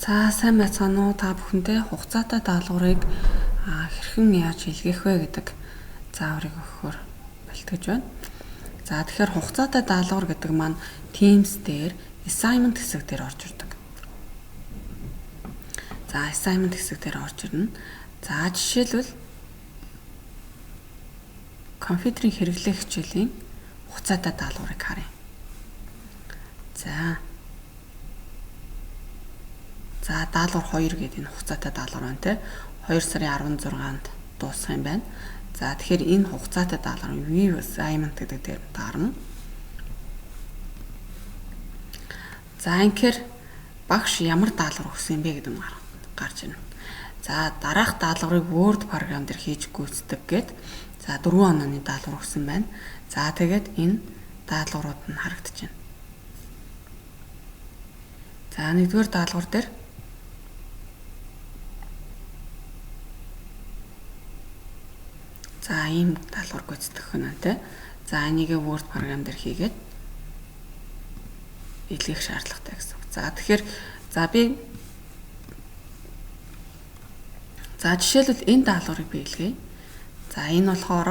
За сайн байцгаана уу та бүхэндээ хугацаатай даалгаврыг хэрхэн яаж илгээх вэ гэдэг зааврыг өгөхөөр бэлтгэж байна. За тэгэхээр хугацаатай даалгавар гэдэг маань Teams дээр assignment хэсэг дээр орж ирдэг. За assignment хэсэг дээр орж ирнэ. За жишээлбэл компьютерийн хэрэглээ хичээлийн хугацаатай даалгаврыг харъя. За даалгавар 2 гэдэг энэ хугацаатай даалгавар байна те. 2 сарын 16-нд дуусах юм байна. За тэгэхээр энэ хугацаатай даалгаврын view assignment гэдэг дээр таарна. За инхээр багш ямар даалгавар өгсөн бэ гэдэг нь гарч ирнэ. За дараах даалгаврыг Word програм дээр хийж гүйцэтгэх гээд за 4 онооны даалгавар өгсөн байна. За тэгээд энэ даалгаврууд нь харагдаж байна. За нэгдүгээр даалгавар дээр за ийм даалгавар гүйцэтгэх нь те. За энийг Word програм дээр хийгээд илгээх шаардлагатай гэсэн үг. За тэгэхээр за жишээлбэл энэ даалгаврыг би илгээе. За энэ болохоор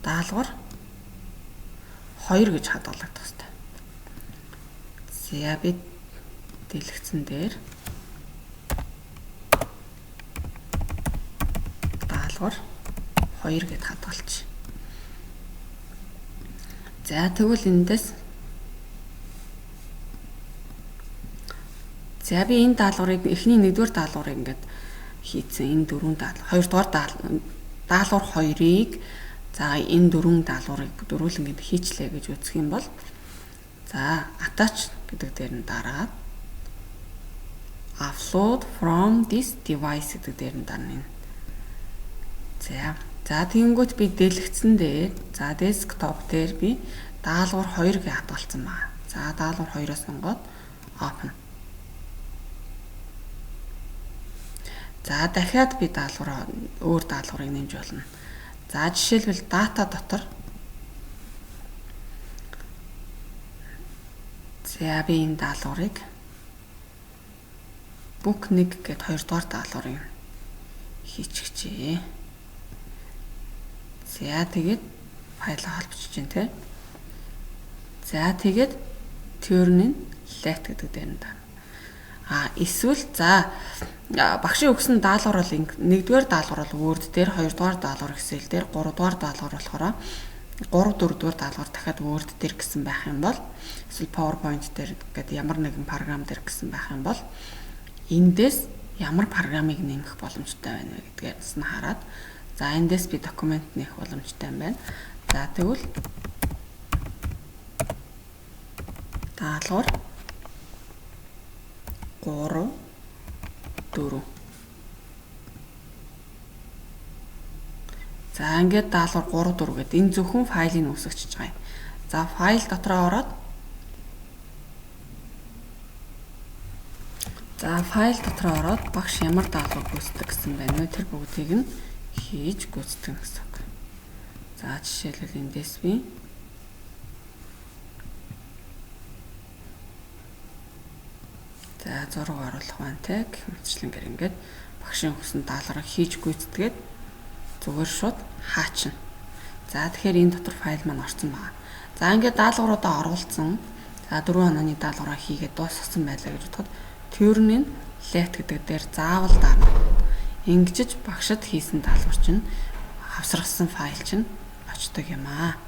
даалгавар 2 гэж хадгалагдах хэрэгтэй. За би дэлгэцэн дээр даалгавар 2 гэд хадгалж. За тэгвэл эндээс за би энэ даалгаврыг эхний нэгдүгээр даалгаврыг ингээд хийцэн энэ дөрвөн даалгавар хоёрдугаар даалгавар 2-ыг за энэ дөрвөн даалгаврыг дөрвөл ингээд хийчлээ гэж үзэх юм бол за attach гэдэг дээр нь дараад upload from this device гэдэг дээр нь дарна. За тэгэнгүүт би дэлгэцэн дээр за desktop дээр би даалгавар 2 гэж хадгалсан байна. За даалгавар 2-оос сонгоод open. За дахиад би өөр даалгаврыг нэмж болно. За жишээлбэл дата дотор за би энэ даалгаврыг book 1 гэд хоёрдугаар даалгаврыг хийчихжээ. За тэгээд файлаа холбогдож байна те. За тэгээд turn let гэдэг дээр нь даа. Эсвэл за багшийн өгсөн даалгавар бол нэгдүгээр даалгавар бол Word дээр, хоёрдугаар даалгавар Excel дээр, гуравдугаар даалгавар болохоор 3 4-р даалгавар дахиад Word дээр гэсэн байх юм бол эсвэл PowerPoint дээр гэдэг ямар нэгэн програм дээр гэсэн байх юм бол эндээс ямар програмыг нэмэх боломжтой байна вэ гэдгээс нь хараад за эндээс би документ нэх боломжтой юм байна. За тэгвэл даалгавар 3 4 за ингээд даалгавар 3 4 гэдэг энэ зөвхөн файлыг үүсгэж байгаа юм. За файл дотроо ороод багш ямар даалгавар гүйцэтгэх гэсэн байна вэ? Тэр бүгдийг нь хийж гүйцэтгэх гэсэн үг. За жишээлбэл эндээс би за зураг оруулах байна те гэх мэтчлэнгээр ингээд багшийн өгсөн даалгаврыг хийж гүйцэтгээд зүгээр шууд хаачна. За тэгэхээр энэ дотор файл маань орсон байна. За ингээд даалгавруудаа оруулсан. За 4 онооны даалгавраа хийгээд дуусгасан байлаа гэж бодоход turn let гэдэг дээр заавал дарна. Ингэжж багшд хийсэн даалгавар чинь авсралсан файл чинь очдог юм аа.